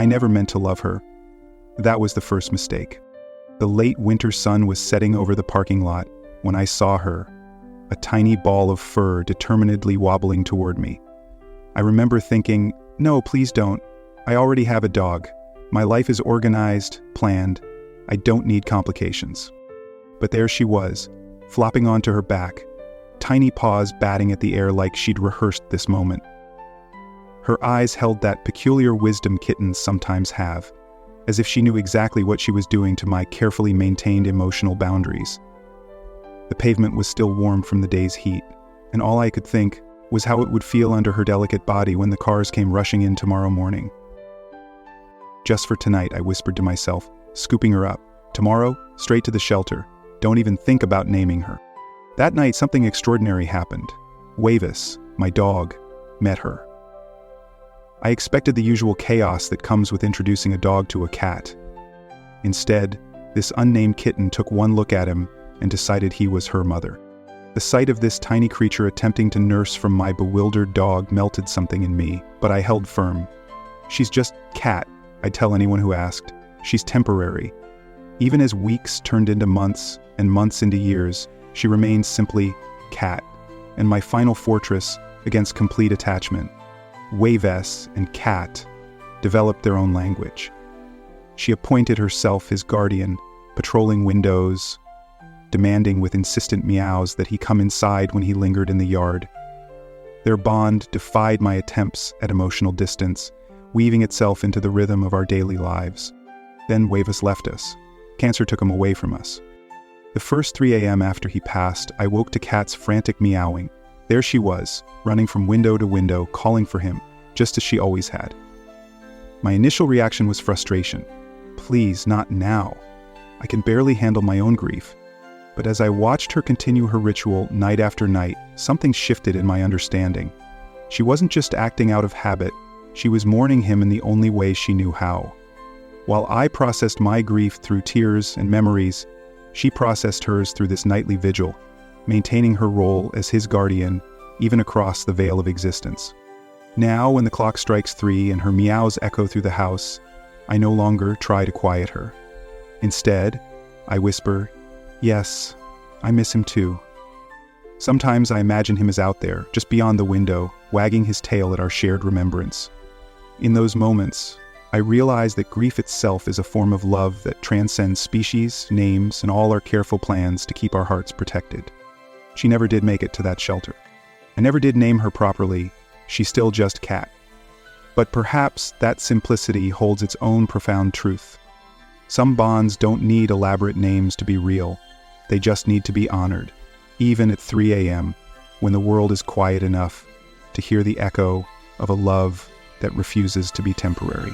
I never meant to love her. That was the first mistake. The late winter sun was setting over the parking lot when I saw her, a tiny ball of fur determinedly wobbling toward me. I remember thinking, no, please don't. I already have a dog. My life is organized, planned. I don't need complications. But there she was, flopping onto her back, tiny paws batting at the air like she'd rehearsed this moment. Her eyes held that peculiar wisdom kittens sometimes have, as if she knew exactly what she was doing to my carefully maintained emotional boundaries. The pavement was still warm from the day's heat, and all I could think was how it would feel under her delicate body when the cars came rushing in tomorrow morning. Just for tonight, I whispered to myself, scooping her up. Tomorrow, straight to the shelter. Don't even think about naming her. That night, something extraordinary happened. Wavis, my dog, met her. I expected the usual chaos that comes with introducing a dog to a cat. Instead, this unnamed kitten took one look at him and decided he was her mother. The sight of this tiny creature attempting to nurse from my bewildered dog melted something in me, but I held firm. She's just Cat, I'd tell anyone who asked. She's temporary. Even as weeks turned into months and months into years, she remained simply Cat, and my final fortress against complete attachment. Wavis and Cat developed their own language. She appointed herself his guardian, patrolling windows, demanding with insistent meows that he come inside when he lingered in the yard. Their bond defied my attempts at emotional distance, weaving itself into the rhythm of our daily lives. Then Wavis left us. Cancer took him away from us. The first 3 a.m. after he passed, I woke to Cat's frantic meowing. There she was, running from window to window, calling for him, just as she always had. My initial reaction was frustration. Please, not now. I can barely handle my own grief. But as I watched her continue her ritual night after night, something shifted in my understanding. She wasn't just acting out of habit, she was mourning him in the only way she knew how. While I processed my grief through tears and memories, she processed hers through this nightly vigil, maintaining her role as his guardian, even across the veil of existence. Now, when the clock strikes 3 and her meows echo through the house, I no longer try to quiet her. Instead, I whisper, "Yes, I miss him too." Sometimes I imagine him as out there, just beyond the window, wagging his tail at our shared remembrance. In those moments, I realize that grief itself is a form of love that transcends species, names, and all our careful plans to keep our hearts protected. She never did make it to that shelter. I never did name her properly. She's still just Cat. But perhaps that simplicity holds its own profound truth. Some bonds don't need elaborate names to be real. They just need to be honored, even at 3 a.m., when the world is quiet enough to hear the echo of a love that refuses to be temporary.